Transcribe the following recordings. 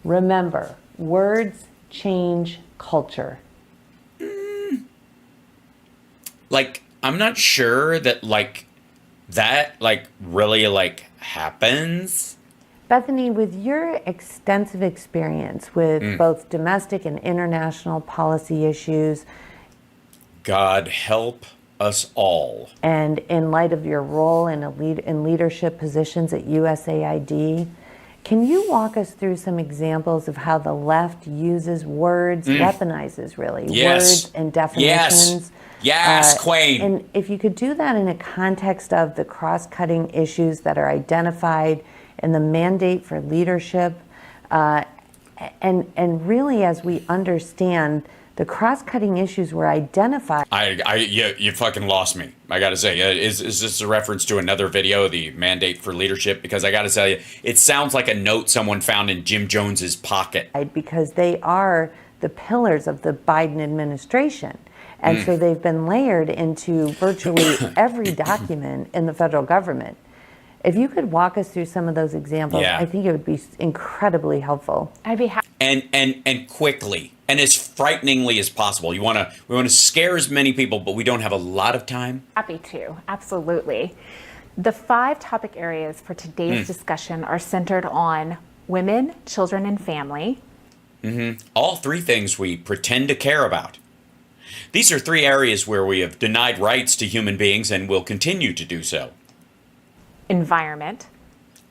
Remember, words change culture. Like, I'm not sure that, like, that, like, really, like, happens. Bethany, with your extensive experience with both domestic and international policy issues, God help us all. and in light of your role in leadership positions at USAID, can you walk us through some examples of how the left uses words, weaponizes really, Yes. words and definitions? Yes, Queen. And if you could do that in a context of the cross-cutting issues that are identified in the mandate for leadership, and really as we understand the cross-cutting issues were identified. You fucking lost me. I gotta say, is this a reference to another video, the mandate for leadership? Because I gotta tell you, it sounds like a note someone found in Jim Jones's pocket. Because they are the pillars of the Biden administration. And so they've been layered into virtually every document in the federal government. If you could walk us through some of those examples, I think it would be incredibly helpful. I'd be happy. And quickly, and as frighteningly as possible. We want to scare as many people, but we don't have a lot of time. Happy to, absolutely. The 5 topic areas for today's discussion are centered on women, children, and family. All 3 things we pretend to care about. These are 3 areas where we have denied rights to human beings and will continue to do so. Environment.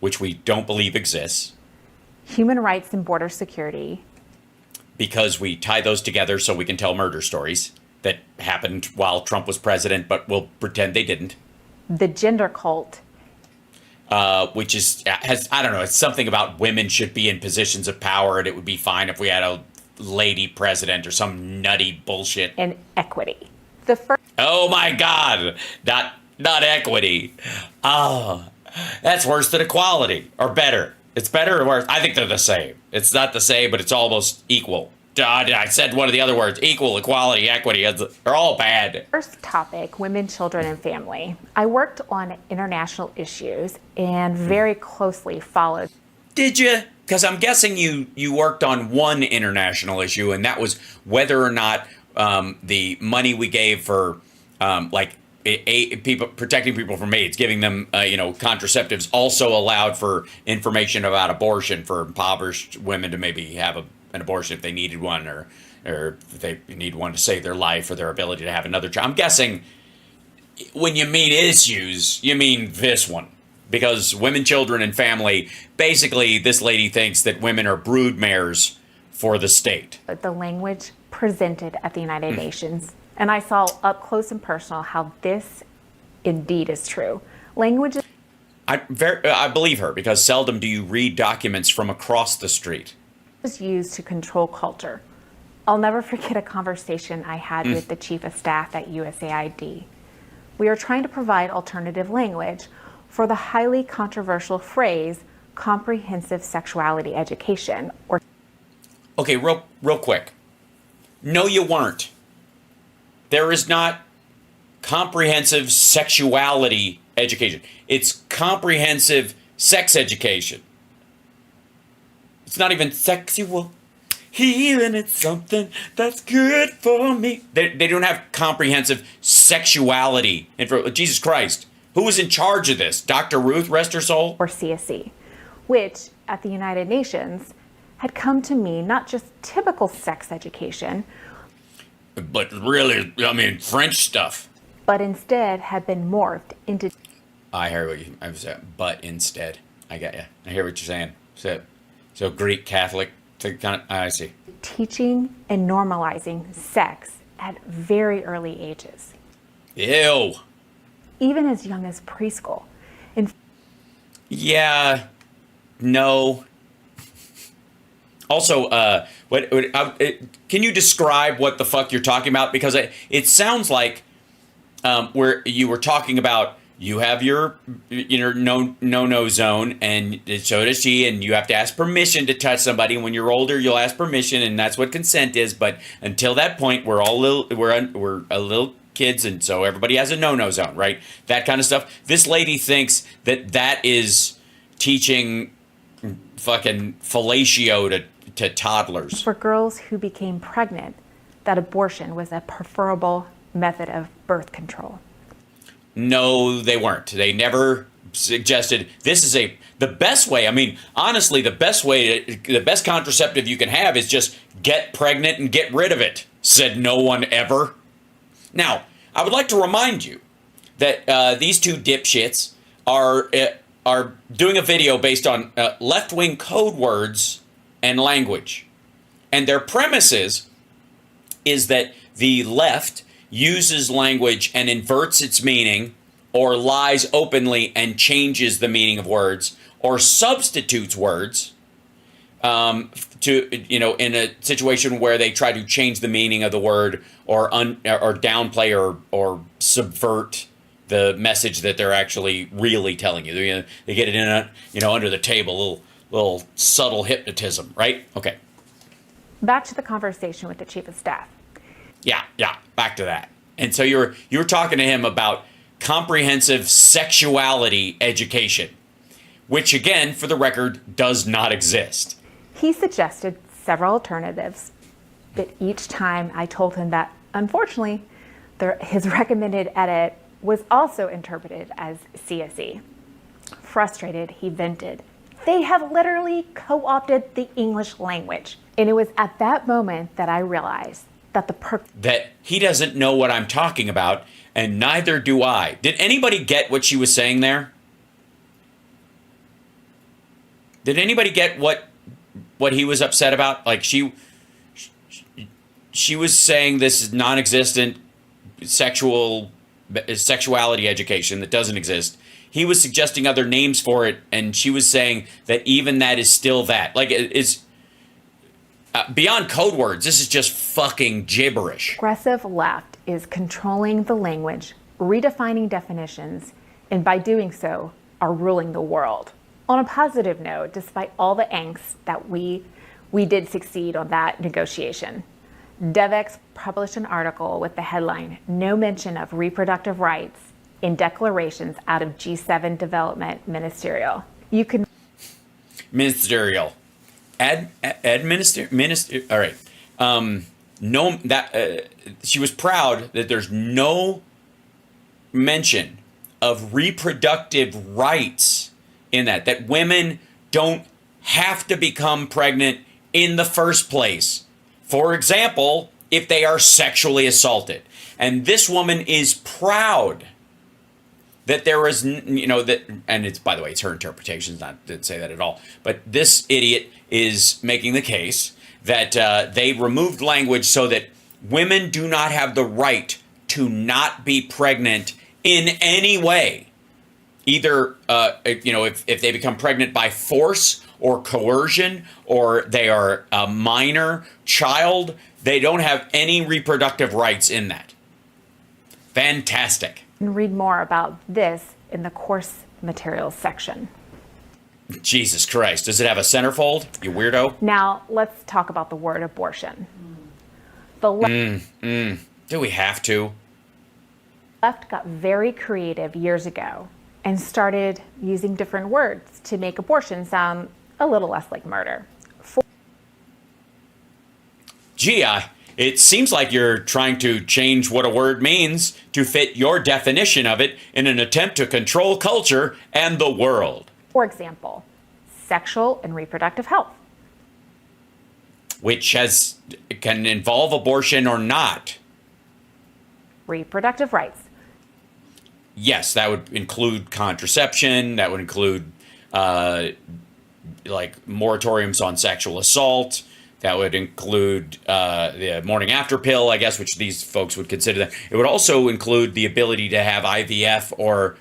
Which we don't believe exists. Human rights and border security. Because we tie those together so we can tell murder stories that happened while Trump was president, but we'll pretend they didn't. The gender cult. Which I don't know, it's something about women should be in positions of power and it would be fine if we had a lady president or some nutty bullshit. And equity. The first. Oh my God, not equity. Oh, that's worse than equality, or better. It's better or worse? I think they're the same. It's not the same, but it's almost equal. I said one of the other words, equal, equality, equity, they're all bad. First topic, women, children, and family. I worked on international issues and very closely followed. Did you? Because I'm guessing you worked on one international issue, and that was whether or not the money we gave for people protecting people from AIDS, giving them contraceptives, also allowed for information about abortion for impoverished women to maybe have an abortion if they needed one, or if they need one to save their life or their ability to have another child. I'm guessing when you mean issues, you mean this one. Because women, children, and family, basically this lady thinks that women are broodmares for the state. The language presented at the United Nations, and I saw up close and personal how this indeed is true. Language. I believe her, because seldom do you read documents from across the street. Is used to control culture. I'll never forget a conversation I had with the chief of staff at USAID. We are trying to provide alternative language for the highly controversial phrase comprehensive sexuality education. Okay, real quick. No, you weren't. There is not comprehensive sexuality education. It's comprehensive sex education. It's not even sexual. Healing is something that's good for me. They don't have comprehensive sexuality. And for Jesus Christ, who was in charge of this? Dr. Ruth, rest her soul? Or CSE, which at the United Nations had come to mean not just typical sex education, but really, French stuff. But instead had been morphed into. I hear what I was saying, but instead. I got you. I hear what you're saying. So Greek Catholic, I see. Teaching and normalizing sex at very early ages. Ew. Even as young as preschool. Yeah. No. Also, can you describe what the fuck you're talking about? Because it sounds like where you were talking about you have your no zone, and so does she, and you have to ask permission to touch somebody. And when you're older, you'll ask permission, and that's what consent is. But until that point, we're a little kids, and so everybody has a no zone, right? That kind of stuff. This lady thinks that is teaching fucking fellatio to to toddlers. For girls who became pregnant, that abortion was a preferable method of birth control. No, they weren't. They never suggested this is the best way. I mean, honestly, the best contraceptive you can have is just get pregnant and get rid of it, said no one ever. Now, I would like to remind you that these two dipshits are doing a video based on left-wing code words and language. And their premise is that the left uses language and inverts its meaning, or lies openly and changes the meaning of words, or substitutes words to, in a situation where they try to change the meaning of the word, or downplay or subvert the message that they're actually really telling you. They get it in under the table, little subtle hypnotism, right? Okay. Back to the conversation with the chief of staff. Yeah, back to that. And so you were talking to him about comprehensive sexuality education, which, again, for the record, does not exist. He suggested several alternatives, but each time I told him that, unfortunately, his recommended edit was also interpreted as CSE. Frustrated, he vented, "They have literally co-opted the English language." And it was at that moment that I realized that he doesn't know what I'm talking about, and neither do I. Did anybody get what she was saying there? Did anybody get what he was upset about? Like, she was saying this is non-existent sexuality education that doesn't exist. He was suggesting other names for it, and she was saying that even that is still that. Like, it's beyond code words. This is just fucking gibberish. Progressive left is controlling the language, redefining definitions, and by doing so, are ruling the world. On a positive note, despite all the angst that we did succeed on that negotiation, DevX published an article with the headline, "No Mention of Reproductive Rights in Declarations Out of G7 Development Ministerial." You can... Ministerial. Minister. All right. She was proud that there's no mention of reproductive rights in that women don't have to become pregnant in the first place. For example, if they are sexually assaulted. And this woman is proud that there is, and it's, by the way, it's her interpretation, it's not to say that at all. But this idiot is making the case that they removed language so that women do not have the right to not be pregnant in any way. Either, if they become pregnant by force or coercion, or they are a minor child, they don't have any reproductive rights in that. Fantastic. And read more about this in the course materials section. Jesus Christ. Does it have a centerfold, you weirdo? Now, let's talk about the word abortion. The Do we have to? left got very creative years ago and started using different words to make abortion sound a little less like murder. Gee, it seems like you're trying to change what a word means to fit your definition of it in an attempt to control culture and the world. For example, sexual and reproductive health. Which can involve abortion or not. Reproductive rights. Yes, that would include contraception. That would include moratoriums on sexual assault. That would include the morning after pill, I guess, which these folks would consider that. It would also include the ability to have IVF, or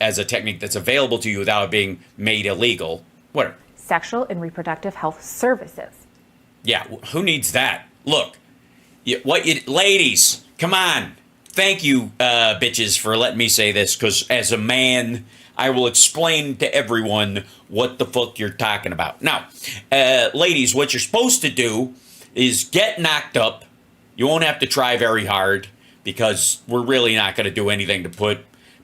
as a technique that's available to you without it being made illegal. Whatever. Sexual and reproductive health services. Yeah, who needs that? Look, ladies, come on. Thank you, bitches, for letting me say this, because as a man, I will explain to everyone what the fuck you're talking about. Now, ladies, what you're supposed to do is get knocked up. You won't have to try very hard, because we're really not going to do anything to put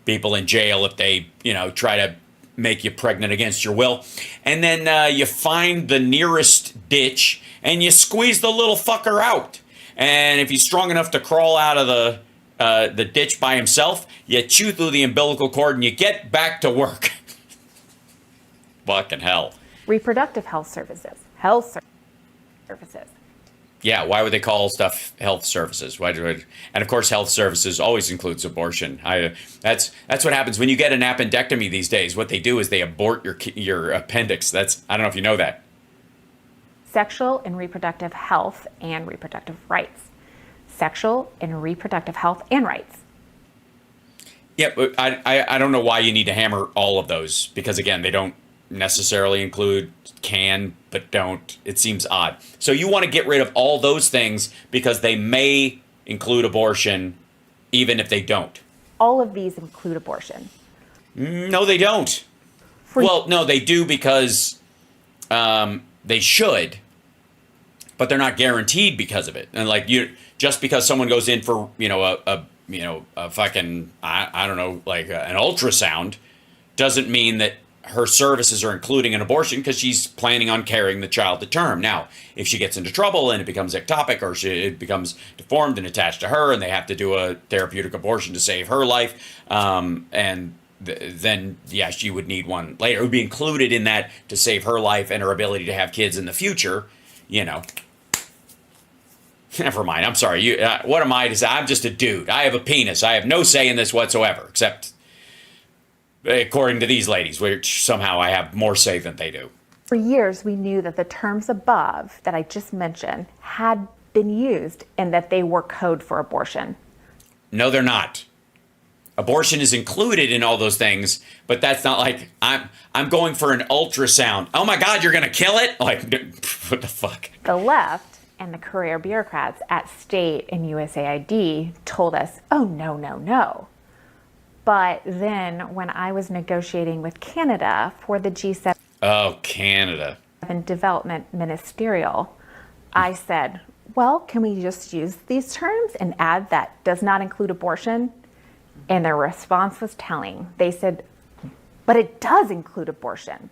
people in jail if they, try to make you pregnant against your will. And then you find the nearest ditch and you squeeze the little fucker out. And if he's strong enough to crawl out of the ditch by himself, you chew through the umbilical cord and you get back to work. Fucking hell. Reproductive health services. Services. Yeah, why would they call stuff health services? And of course, health services always includes abortion. That's what happens when you get an appendectomy these days. What they do is they abort your appendix. I don't know if you know that. Sexual and reproductive health and reproductive rights. Sexual and reproductive health and rights. Yeah, but I don't know why you need to hammer all of those, because again, they don't necessarily include can, but don't. It seems odd. So you want to get rid of all those things because they may include abortion, even if they don't. All of these include abortion. No, they don't. Well, no, they do because they should, but they're not guaranteed because of it. And like just because someone goes in for a fucking I don't know, like an ultrasound, doesn't mean that her services are including an abortion, because she's planning on carrying the child to term. Now, if she gets into trouble and it becomes ectopic, or it becomes deformed and attached to her, and they have to do a therapeutic abortion to save her life, then yeah, she would need one later. It would be included in that to save her life and her ability to have kids in the future. Never mind. I'm sorry. What am I to say? I'm just a dude. I have a penis. I have no say in this whatsoever, except according to these ladies, which somehow I have more say than they do. For years, we knew that the terms above that I just mentioned had been used and that they were code for abortion. No, they're not. Abortion is included in all those things, but that's not like I'm going for an ultrasound. Oh my God, you're going to kill it? Like, what the fuck? The left and the career bureaucrats at state and USAID told us, oh, no, no, no. But then when I was negotiating with Canada for the G7 Canada Development Ministerial, I said, well, can we just use these terms and add that does not include abortion? And their response was telling. They said, but it does include abortion.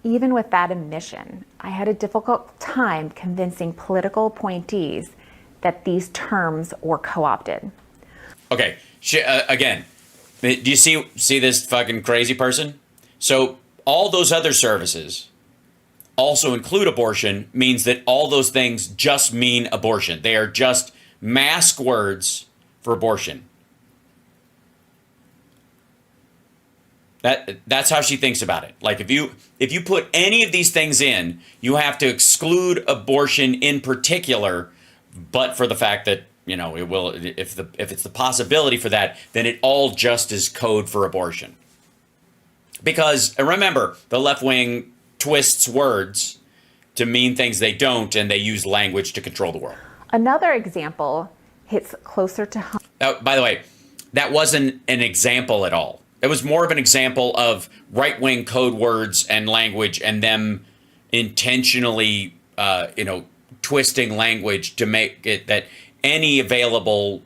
Even with that admission, I had a difficult time convincing political appointees that these terms were co-opted. Okay, again, do you see this fucking crazy person? So all those other services also include abortion, means that all those things just mean abortion. They are just mask words for abortion. That's how she thinks about it. Like if you put any of these things in, you have to exclude abortion in particular, but for the fact that it will, if it's the possibility for that, then it all just is code for abortion. Because remember, the left wing twists words to mean things they don't, and they use language to control the world. Another example hits closer to home. By the way, that wasn't an example at all. It was more of an example of right-wing code words and language, and them intentionally, twisting language to make it that any available,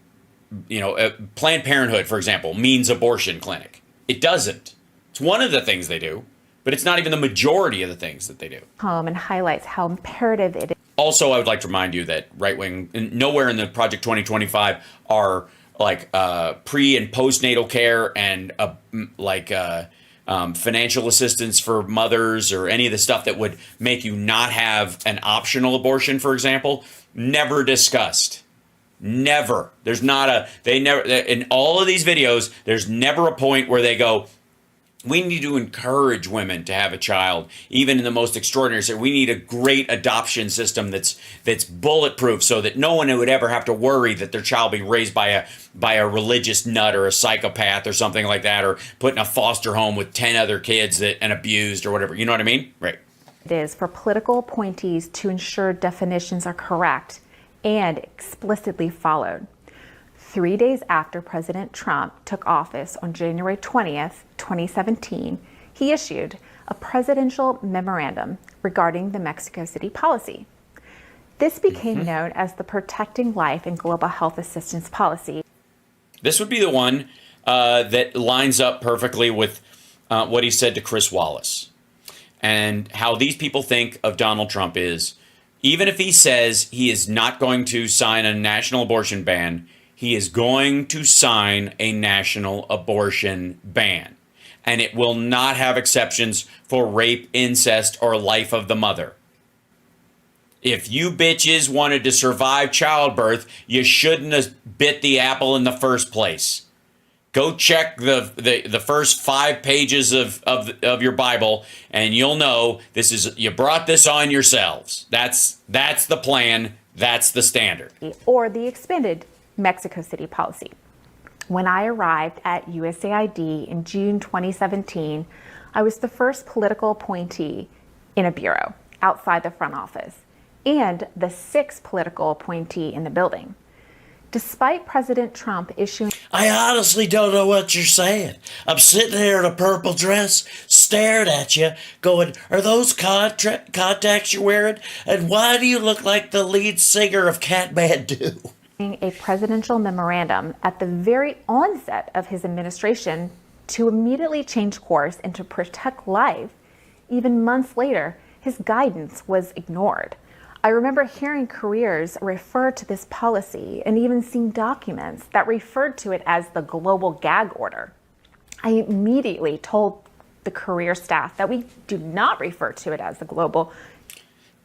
Planned Parenthood, for example, means abortion clinic. It doesn't. It's one of the things they do, but it's not even the majority of the things that they do. Home and highlights how imperative it is. Also, I would like to remind you that right-wing, nowhere in the Project 2025 are like pre and postnatal care and financial assistance for mothers, or any of the stuff that would make you not have an optional abortion, for example, never discussed. Never. There's not in all of these videos, there's never a point where they go, we need to encourage women to have a child, even in the most extraordinary. So we need a great adoption system that's bulletproof, so that no one would ever have to worry that their child be raised by a religious nut or a psychopath or something like that, or put in a foster home with 10 other kids and abused or whatever. You know what I mean? Right. It is for political appointees to ensure definitions are correct and explicitly followed. 3 days after President Trump took office on January 20th, 2017, he issued a presidential memorandum regarding the Mexico City policy. This became known as the Protecting Life and Global Health Assistance Policy. This would be the one that lines up perfectly with what he said to Chris Wallace. And how these people think of Donald Trump is, even if he says he is not going to sign a national abortion ban, he is going to sign a national abortion ban. And it will not have exceptions for rape, incest, or life of the mother. If you bitches wanted to survive childbirth, you shouldn't have bit the apple in the first place. Go check the first 5 pages of your Bible, and you'll know you brought this on yourselves. That's the plan. That's the standard. Or the expanded Mexico City policy. When I arrived at USAID in June 2017, I was the first political appointee in a bureau outside the front office, and the 6th political appointee in the building. Despite President Trump issuing... I honestly don't know what you're saying. I'm sitting here in a purple dress, staring at you, going, are those contacts you're wearing? And why do you look like the lead singer of Kathmandu? A presidential memorandum at the very onset of his administration to immediately change course and to protect life, even months later, his guidance was ignored. I remember hearing careers refer to this policy and even seeing documents that referred to it as the global gag order. I immediately told the career staff that we do not refer to it as the global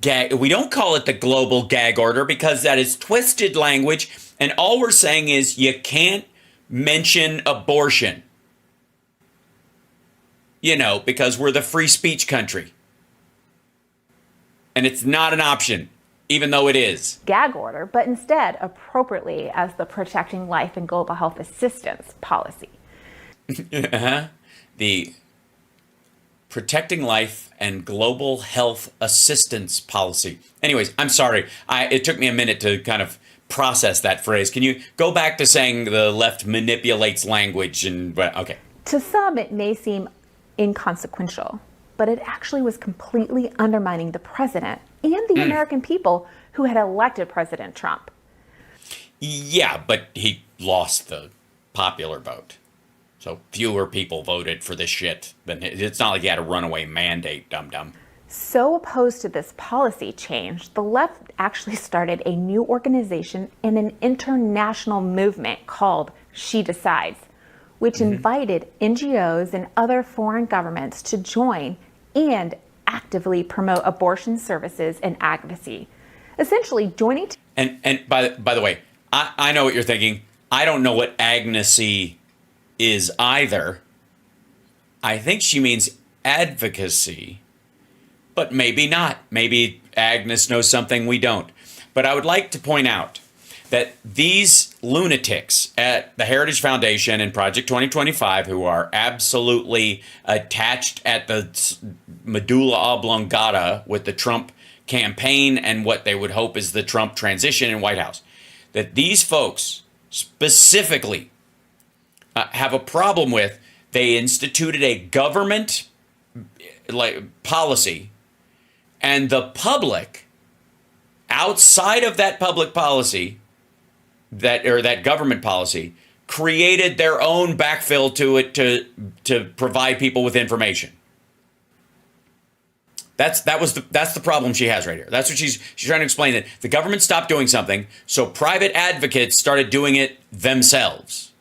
gag. We don't call it the global gag order because that is twisted language. And all we're saying is you can't mention abortion. Because we're the free speech country. And it's not an option, even though it is. Gag order, but instead appropriately as the Protecting Life and Global Health Assistance policy. The Protecting Life and Global Health Assistance policy. Anyways, I'm sorry. It took me a minute to kind of process that phrase. Can you go back to saying the left manipulates language okay. To some, it may seem inconsequential, but it actually was completely undermining the president and the American people who had elected President Trump. Yeah, but he lost the popular vote. So fewer people voted for this shit. It's not like he had a runaway mandate, dum-dum. So opposed to this policy change, the left actually started a new organization and an international movement called She Decides, which invited NGOs and other foreign governments to join and actively promote abortion services and advocacy. Essentially joining... And by the way, I know what you're thinking. I don't know what agnesy is either. I think she means advocacy, but maybe not. Maybe Agnes knows something we don't. But I would like to point out that these lunatics at the Heritage Foundation and Project 2025, who are absolutely attached at the medulla oblongata with the Trump campaign and what they would hope is the Trump transition in White House, that these folks specifically have a problem with, they instituted a government policy, and the public outside of that public policy, that government policy, created their own backfill to it to provide people with information. That's the problem she has right here. That's what she's trying to explain, that the government stopped doing something, so private advocates started doing it themselves.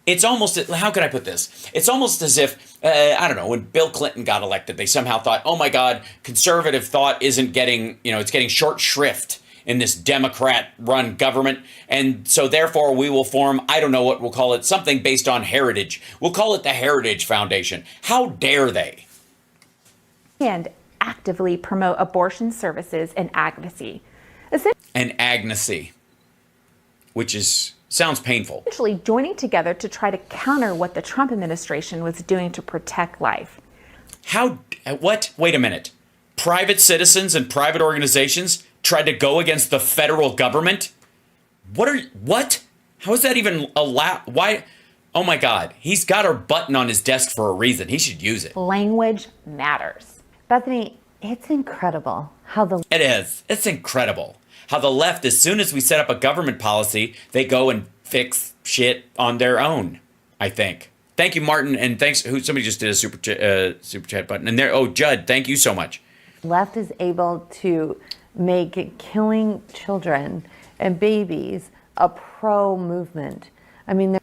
It's almost, how can I put this? It's almost as if, I don't know, when Bill Clinton got elected, they somehow thought, oh my God, conservative thought isn't getting, it's getting short shrift in this Democrat-run government. And so therefore we will form, I don't know what we'll call it, something based on heritage. We'll call it the Heritage Foundation. How dare they? And actively promote abortion services and advocacy. And agnesy, which sounds painful. Essentially joining together to try to counter what the Trump administration was doing to protect life. What? Wait a minute. Private citizens and private organizations tried to go against the federal government? What? How is that even allowed? Why? Oh my God. He's got her button on his desk for a reason. He should use it. Language matters. Bethany, it's incredible how It is. It's incredible how the left, as soon as we set up a government policy, they go and fix shit on their own, I think. Thank you, Martin, and thanks. Somebody just did a super chat button, and there. Oh, Judd, thank you so much. Left is able to make killing children and babies a pro movement. I mean,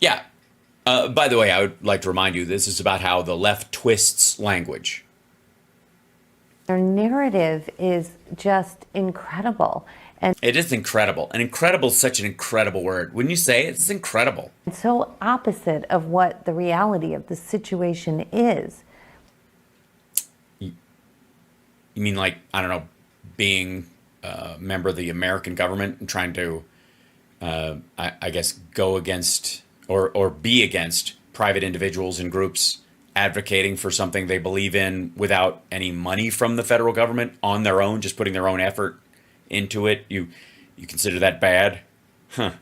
Yeah. By the way, I would like to remind you, this is about how the left twists language. their narrative is just incredible. And It is incredible. And incredible is such an incredible word. Wouldn't you say it's incredible? so opposite of what the reality of the situation is. You mean like, I don't know, being a member of the American government and trying to, I guess, go against or be against private individuals and groups advocating for something they believe in without any money from the federal government on their own, just putting their own effort into it. You consider that bad? Huh.